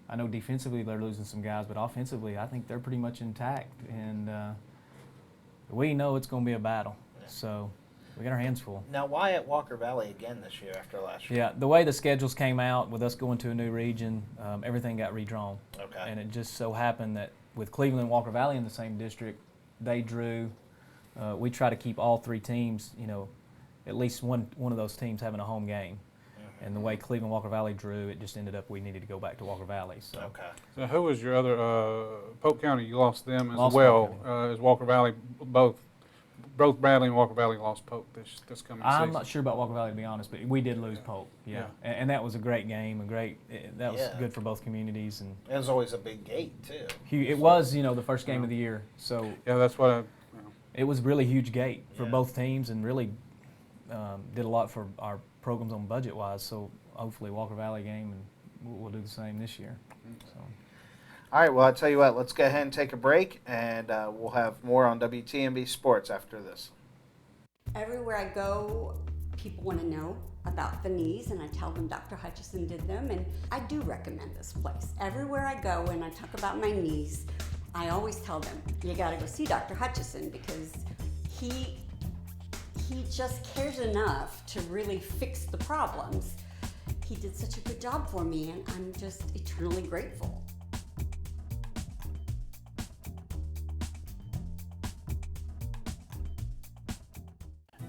I know defensively they're losing some guys, but offensively I think they're pretty much intact, and we know it's going to be a battle. Yeah. So we got our hands full. Now, why at Walker Valley again this year after last year? Yeah, the way the schedules came out with us going to a new region, everything got redrawn. Okay. And it just so happened that with Cleveland and Walker Valley in the same district, they drew. We try to keep all three teams, at least one of those teams having a home game. And the way Cleveland Walker Valley drew, it just ended up we needed to go back to Walker Valley. So. Okay. So who was your other, Polk County, you lost them as Lost well as Walker Valley, both Bradley and Walker Valley lost Polk this coming season. I'm not sure about Walker Valley, to be honest, but we did lose Polk, yeah. And that was a great game, that was good for both communities. And it was always a big gate, too. It was, the first game of the year. So yeah, that's what it was really huge gate for both teams, and really did a lot for our programs on budget-wise. So hopefully Walker Valley game, and we'll do the same this year. So. All right, well, I'll tell you what, let's go ahead and take a break, and we'll have more on WTNB Sports after this. Everywhere I go, people want to know about the knees, and I tell them Dr. Hutchison did them, and I do recommend this place. Everywhere I go and I talk about my knees, I always tell them, you got to go see Dr. Hutchison, because he just cares enough to really fix the problems. He did such a good job for me, and I'm just eternally grateful.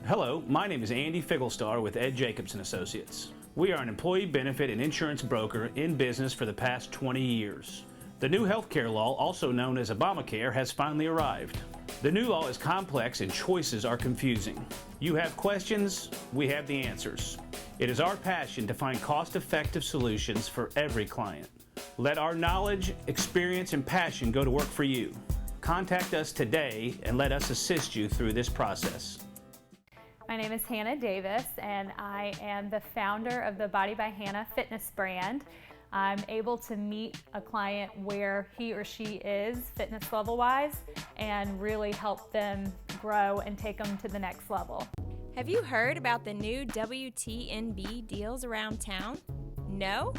Hello, my name is Andy Figglestar with Ed Jacobson Associates. We are an employee benefit and insurance broker in business for the past 20 years. The new healthcare law, also known as Obamacare, has finally arrived. The new law is complex and choices are confusing. You have questions, we have the answers. It is our passion to find cost-effective solutions for every client. Let our knowledge, experience, and passion go to work for you. Contact us today and let us assist you through this process. My name is Hannah Davis, and I am the founder of the Body by Hannah fitness brand. I'm able to meet a client where he or she is fitness level-wise and really help them grow and take them to the next level. Have you heard about the new WTNB deals around town? No?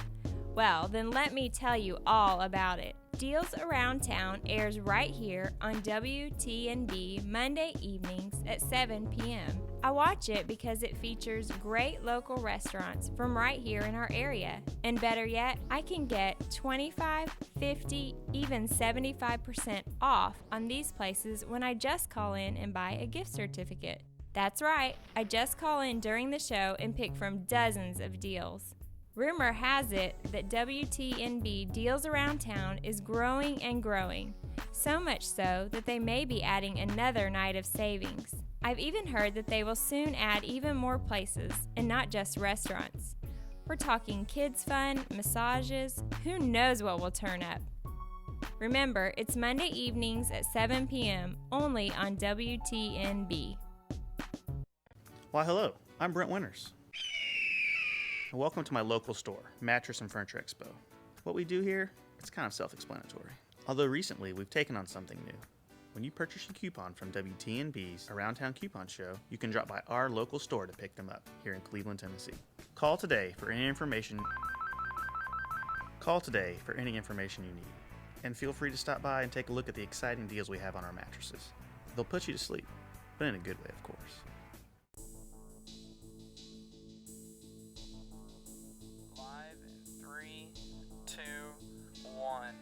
Well, then let me tell you all about it. Deals Around Town airs right here on WTNB Monday evenings at 7 p.m. I watch it because it features great local restaurants from right here in our area. And better yet, I can get 25, 50, even 75% off on these places when I just call in and buy a gift certificate. That's right, I just call in during the show and pick from dozens of deals. Rumor has it that WTNB Deals Around Town is growing and growing, so much so that they may be adding another night of savings. I've even heard that they will soon add even more places, and not just restaurants. We're talking kids fun, massages, who knows what will turn up. Remember, it's Monday evenings at 7 p.m. only on WTNB. Why, hello, I'm Brent Winters. Welcome to my local store, Mattress and Furniture Expo. What we do here, it's kind of self-explanatory. Although recently, we've taken on something new. When you purchase a coupon from WTNB's Around Town Coupon Show, you can drop by our local store to pick them up here in Cleveland, Tennessee. Call today for any information you need. And feel free to stop by and take a look at the exciting deals we have on our mattresses. They'll put you to sleep, but in a good way, of course. 3, 2, 1.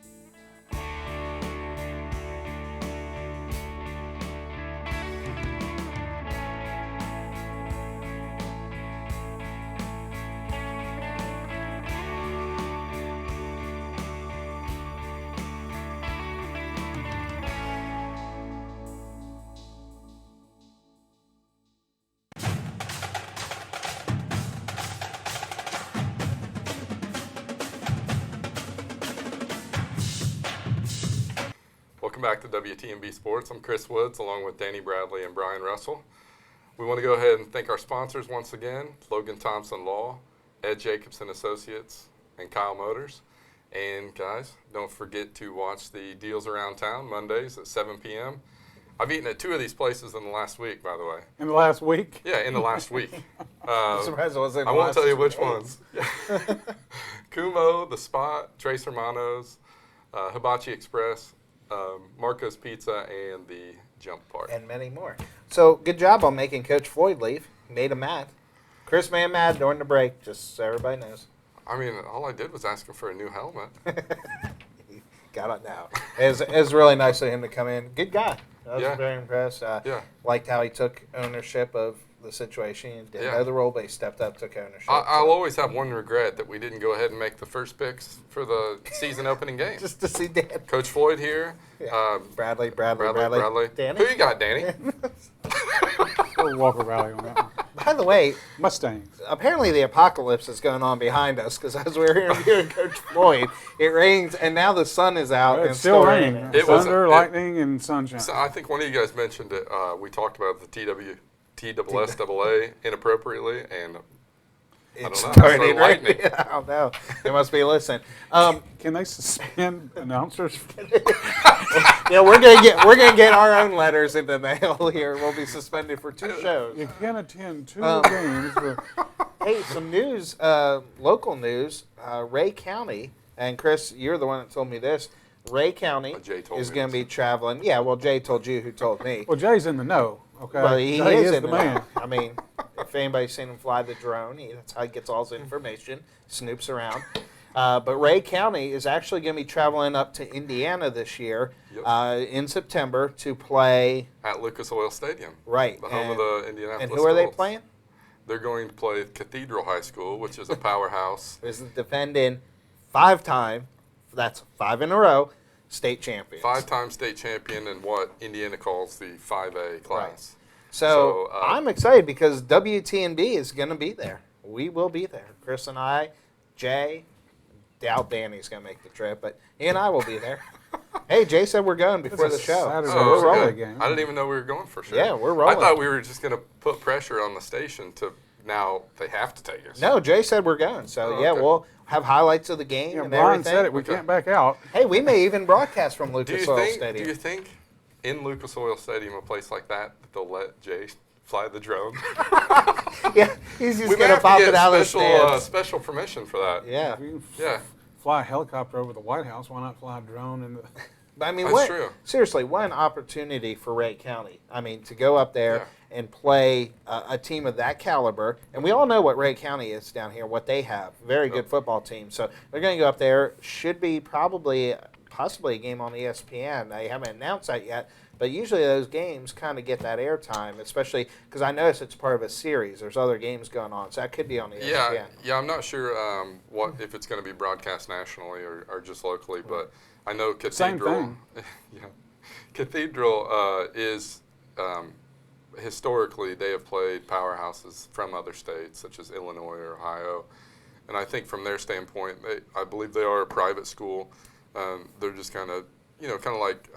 Welcome back to WTNB Sports. I'm Chris Woods along with Danny Bradley and Brian Russell. We want to go ahead and thank our sponsors once again, Logan Thompson Law, Ed Jacobson Associates, and Kyle Motors. And guys, don't forget to watch the Deals Around Town Mondays at 7 p.m. I've eaten at 2 of these places in the last week, by the way. In the last week? Yeah, in the last week. I'm surprised it wasn't I the won't last tell you 2 which days. ones. Kumo, The Spot, Trace Hermanos, Hibachi Express, Marco's Pizza, and the Jump Park. And many more. So good job on making Coach Floyd leave. Made him mad. Chris made him mad during the break, just so everybody knows. I mean, all I did was ask him for a new helmet. Got it now. It was really nice of him to come in. Good guy. I was Yeah. very impressed. Yeah. Liked how he took ownership of the situation. He didn't Yeah. know the role, but he stepped up, took ownership. I'll always have one regret that we didn't go ahead and make the first picks for the season opening game. Just to see Dan. Coach Floyd here. Yeah. Bradley. Danny. Who you got, Danny? Little Walker Valley on that one. By the way, Mustangs. Apparently the apocalypse is going on behind us because as we were interviewing Coach Floyd, it rains and now the sun is out and It's still raining. It was- Thunder, lightning, and sunshine. So I think one of you guys mentioned it. We talked about the TSSAA inappropriately, and I don't know. Started lightning. raining. I don't know. They must be listening. Can they suspend announcers? Yeah, we're gonna get our own letters in the mail here. We'll be suspended for 2 shows. You can attend 2 games. Hey, some news, local news. Ray County, and Chris, you're the one that told me this. Ray County is going to be traveling. Yeah, well, Jay told you who told me. Well, Jay's in the know. Okay. Well, he Jay is in the the man. know. I mean, if anybody's seen him fly the drone, that's how he gets all his information, snoops around. But Ray County is actually going to be traveling up to Indiana this year in September to play At Lucas Oil Stadium. Right. The home of the Indianapolis And who are they Colts. playing? They're going to play Cathedral High School, which is a powerhouse. Is the defending 5-time, that's 5 in a row, state champion. 5-time state champion in what Indiana calls the 5A class. So I'm excited because WTNB is going to be there. We will be there. Chris and I, Jay, doubt Danny's going to make the trip, but he and I will be there. Hey, Jay said we're going before the show. So we're rolling. Good. I didn't even know we were going for sure. Yeah, we're rolling. I thought we were just going to put pressure on the station to now they have to take us. No, Jay said we're going. So, okay. we'll have highlights of the game and Brian everything. said it. We can't back out. Hey, we may even broadcast from Do Lucas you Oil think? Stadium. Do you think in Lucas Oil Stadium, a place like that they'll let Jay fly the drone? Yeah, he's just we may going to have pop to it get out of the special, stands. special permission for that. Yeah. If you can Yeah. fly a helicopter over the White House, why not fly a drone in the... But I mean, That's true. Seriously, what an opportunity for Ray County. I mean, to go up there and play a team of that caliber. And we all know what Ray County is down here, what they have. Very good football team. So they're going to go up there. Should be possibly a game on ESPN. They haven't announced that yet. But usually those games kind of get that airtime, especially because I notice it's part of a series. There's other games going on. So that could be on ESPN. Yeah, I'm not sure what if it's going to be broadcast nationally or just locally, but I know Cathedral. Yeah, Cathedral is historically they have played powerhouses from other states such as Illinois or Ohio, and I think from their standpoint, I believe they are a private school. They're just kind of like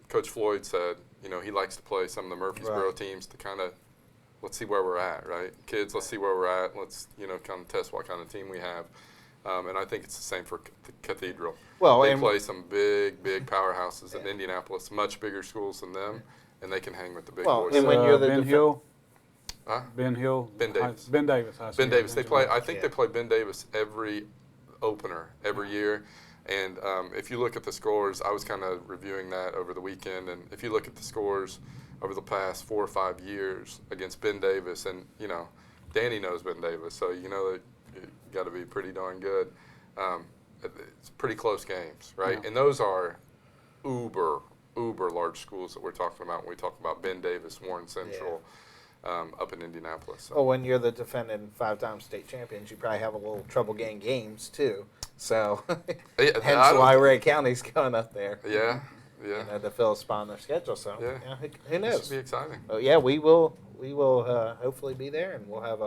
Coach Floyd said. He likes to play some of the Murfreesboro teams to kind of let's see where we're at, right? Kids, let's see where we're at. Let's kind of test what kind of team we have. And I think it's the same for Cathedral. Well, they play some big powerhouses in Indianapolis, much bigger schools than them, and they can hang with the big boys. And when you're the Ben Hill? Huh? Ben Hill? Ben Davis. Ben Davis. Ben Davis. They play. I think they play Ben Davis every opener every year. And if you look at the scores, I was kind of reviewing that over the weekend, and if you look at the scores over the past 4 or 5 years against Ben Davis, and Danny knows Ben Davis, so you know that you got to be pretty darn good. It's pretty close games, right? Yeah. And those are uber large schools that we're talking about when we talk about Ben Davis, Warren Central, up in Indianapolis. So. Well, when you're the defending 5-time state champions, you probably have a little trouble getting games too. So, hence why Ray County's going up there. Yeah. To fill a spot on their schedule. So, who knows? This will be exciting. Oh, yeah, we will hopefully be there, and we'll have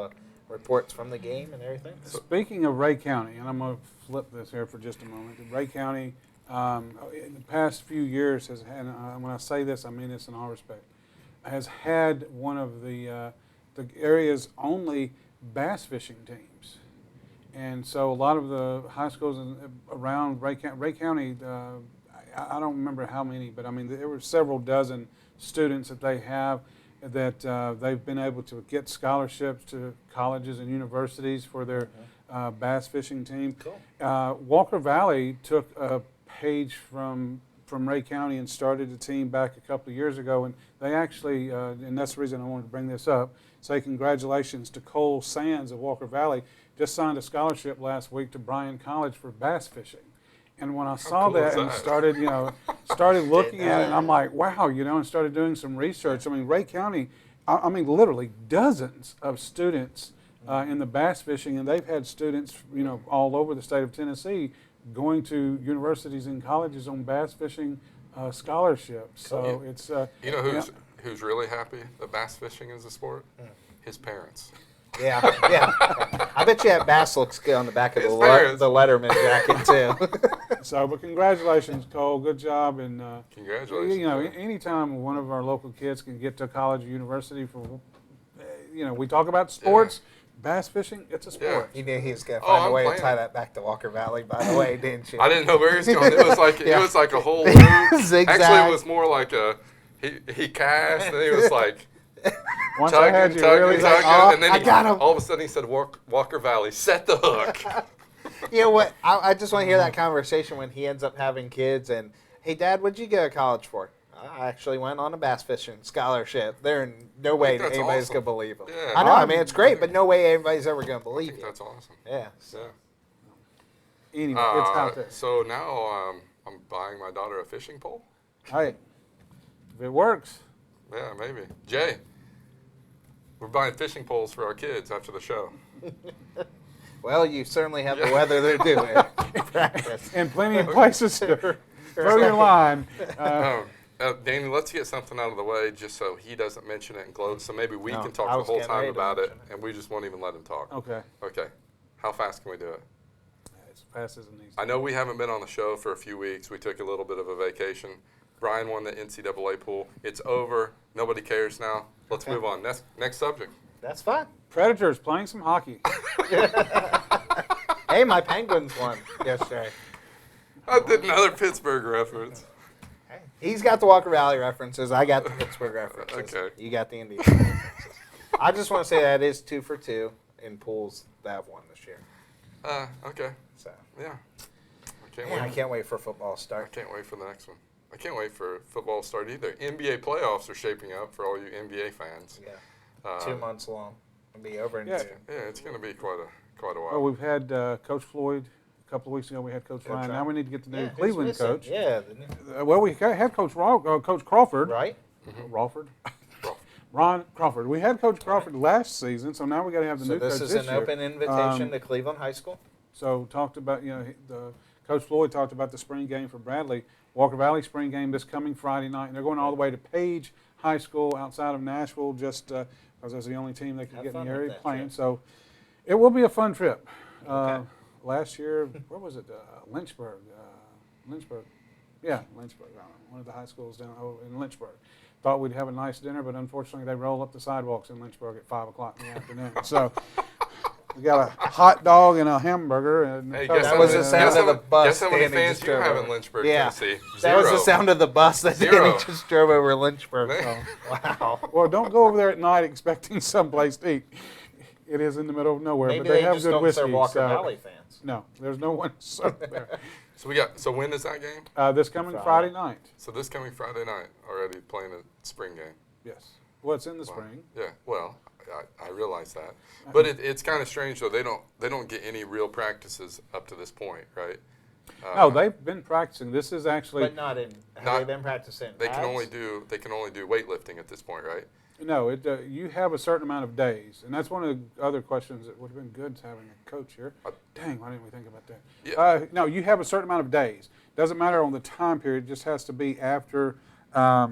reports from the game and everything. Speaking of Ray County, and I'm going to flip this here for just a moment. Ray County, in the past few years, has had, when I say this, I mean this in all respect, has had one of the area's only bass fishing teams. And so a lot of the high schools around Ray County, I don't remember how many, but I mean there were several dozen students that they have that they've been able to get scholarships to colleges and universities for their bass fishing team. Cool. Walker Valley took a page from Ray County and started a team back a couple of years ago, and they actually, and that's the reason I wanted to bring this up, say congratulations to Cole Sands of Walker Valley, just signed a scholarship last week to Bryan College for bass fishing. And when I saw cool is that and that? started looking at it, and I'm like, wow, and started doing some research. I mean, Ray County, I mean, literally dozens of students in the bass fishing, and they've had students, all over the state of Tennessee going to universities and colleges on bass fishing scholarships. So it's who's really happy that bass fishing is a sport? His parents. Yeah. I bet you that bass looks good on the back of the Letterman jacket too. So, but congratulations, Cole. Good job, and congratulations. Anytime one of our local kids can get to college or university for, we talk about sports. Bass fishing, it's a sport. You knew he was going to find a way to tie that back to Walker Valley, by the way, didn't you? I didn't know where he was going. It was like it was like a whole loop. Zigzag. Actually, it was more like he cast and he was like Once I had you really and then I got him. All of a sudden he said Walker Valley, set the hook. You know what? I just want to hear that conversation when he ends up having kids and, hey, Dad, what'd you go to college for? I actually went on a bass fishing scholarship. There's no way anybody's going to believe him. Yeah. I know, I mean, it's great, but no way anybody's ever going to believe you. That's awesome. Yeah. So. Anyway, it's out there. So now I'm buying my daughter a fishing pole. Hey, if it works. Yeah, maybe. Jay, we're buying fishing poles for our kids after the show. Well, you certainly have the weather they're doing. Practice. And plenty of places to throw your line. Danny, let's get something out of the way just so he doesn't mention it and close. So maybe we can talk the whole time about it, and we just won't even let him talk. Okay. Okay. How fast can we do it? As fast as it needs to. I know we haven't been on the show for a few weeks. We took a little bit of a vacation. Brian won the NCAA pool. It's over. Nobody cares now. Let's move on. Next subject. That's fine. Predators playing some hockey. Hey, my Penguins won yesterday. I did another Pittsburgh reference. Hey, he's got the Walker Valley references. I got the Pittsburgh references. Okay. You got the Indiana references. I just want to say that is 2 for 2 in pools that have won this year. Okay. So yeah. I can't wait for football to start. I can't wait for the next one. I can't wait for football to start either. NBA playoffs are shaping up for all you NBA fans. Yeah. 2 months long. It'll be over in June. Yeah, it's going to be quite a while. Well, we've had Coach Floyd. A couple of weeks ago, we had Coach Ryan. Now we need to get the new who's Cleveland missing? coach. Yeah. Well, we had Coach Crawford. Right. Crawford. Ron Crawford. We had Coach Crawford last season, so now we got to have the new coach this this is year. an open invitation to Cleveland High School. So talked about, Coach Floyd talked about the spring game for Bradley. Walker Valley spring game this coming Friday night, and they're going all the way to Page High School outside of Nashville, just because that's the only team they could get in the area playing. So it will be a fun trip. Last year, where was it? Lynchburg. Yeah, Lynchburg. One of the high schools down in Lynchburg. Thought we'd have a nice dinner, but unfortunately they roll up the sidewalks in Lynchburg at 5 o'clock in the afternoon. So we got a hot dog and a hamburger. And that was the sound of the bus. Guess how many fans you have in Lynchburg, Tennessee? That was the sound of the bus that Danny just drove over Lynchburg. So, wow. Well, don't go over there at night expecting someplace to eat. It is in the middle of nowhere, Maybe but they have just good don't whiskey. serve Walker Valley fans. No, there's no one served there. So when is that game? This coming Friday night. So this coming Friday night, already playing a spring game. Yes. Well, it's in the spring. Yeah. Well, I realize that, but it's kind of strange though. They don't get any real practices up to this point, right? No, they've been practicing. This is actually. But not in. Have they been practicing? They can only do weightlifting at this point, right? No, you have a certain amount of days, and that's one of the other questions that would have been good having a coach here. Dang, why didn't we think about that? Yeah. No, you have a certain amount of days. Doesn't matter on the time period. It just has to be after a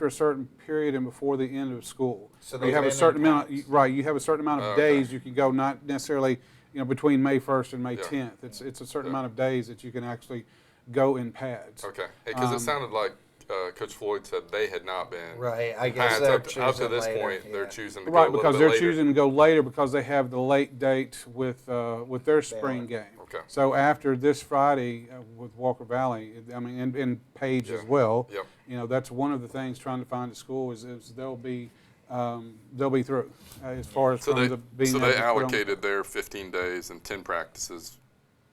certain period and before the end of school. So you have a certain amount. Right, you have a certain amount of days you can go. Not necessarily, between May 1st and May 10th. It's a certain amount of days that you can actually go in pads. Okay, because it sounded like Coach Floyd said they had not been. Right, I guess they're choosing up to this later, point, they're choosing to go Right, a little because bit they're later. choosing to go later because they have the late date with their spring game. Okay. So after this Friday with Walker Valley, I mean, and Page as well. Yep. That's one of the things trying to find a school is they'll be through as far as being So able they to put 'em- allocated their 15 days and 10 practices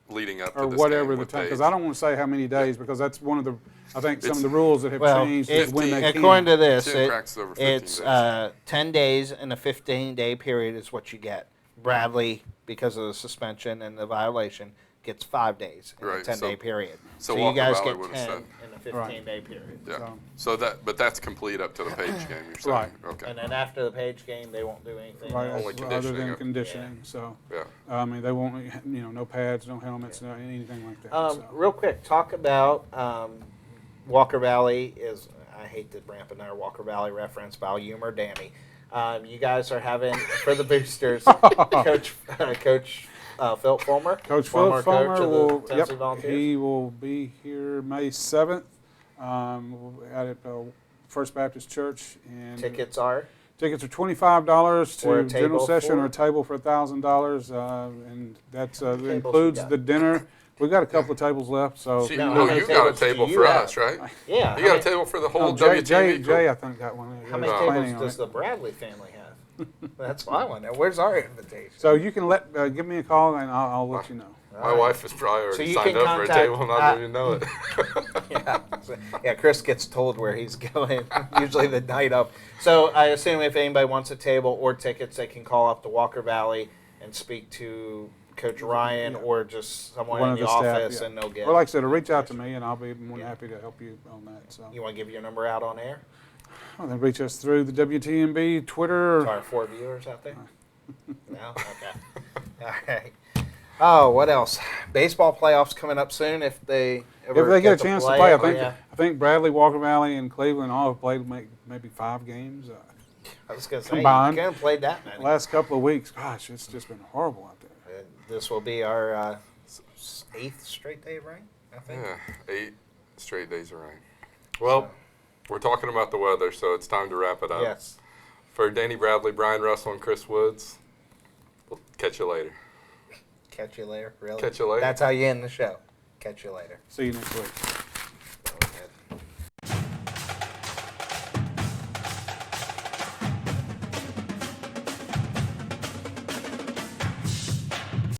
leading up to or this whatever game the with time, because Page. I don't want to say how many days because that's one of the some of the rules that have changed is when they can. according to this, 10 practices over 15 it's days. 10 days and a 15-day period is what you get. Bradley, because of the suspension and the violation, gets 5 days in a Right, 10-day so- period. so you Walker guys Valley get would've 10 said- in a 15-day period. Yeah. But that's complete up to the Page game. You're saying. Right. Okay. And then after the Page game, they won't do anything Right, else. Only other conditioning. than conditioning. So, Yeah. I mean, they won't, no pads, no helmets, no anything like that. so. Real quick, talk about Walker Valley is, I hate to ramp another Walker Valley reference, but I'll humor Danny. You guys are having, for the boosters, Coach Phil Fulmer. Coach former Philip Fulmer coach of the will, Tennessee Volunteers. he will be here May 7th at First Baptist Church. And Tickets are? Tickets are $25 Or a to general table session for? or a table for $1,000, and that tables you includes got? the dinner. We've got a couple of tables left, so. See, No, no, how many you got a tables do table you for have? us, right? Yeah. You got a table for the whole No, Jay, WTNB crew. Jay, I think, got one. How many Planning tables on does it. the Bradley family have? That's what I want to know. Where's our invitation? So you can give me a call and I'll let you know. My wife has probably So already you signed can up for a contact- table and I don't even know it. Yeah, Chris gets told where he's going, usually the night of. So I assume if anybody wants a table or tickets, they can call up to Walker Valley and speak to Coach Ryan or just someone One in of the staff, office, yeah. and they'll get. Or like I said, reach out to me and I'll be more than happy to help you on that. So. You want to give your number out on air? Well, then reach us through the WTNB Twitter. To our 4 viewers out there? No? Okay. All right. Oh, what else? Baseball playoffs coming up soon if they ever If they get a chance to play, it. I think Bradley, Walker Valley, and Cleveland all have played maybe 5 games. I was going to say, combined. you couldn't play that many. Last couple of weeks, gosh, it's just been horrible out there. This will be our 8th straight day of rain, I think. Yeah, 8 straight days of rain. Well, we're talking about the weather, so it's time to wrap it up. Yes. For Danny Bradley, Brian Russell, and Chris Woods, we'll catch you later. Catch you later, really? Catch you later. That's how you end the show. Catch you later. See you next week.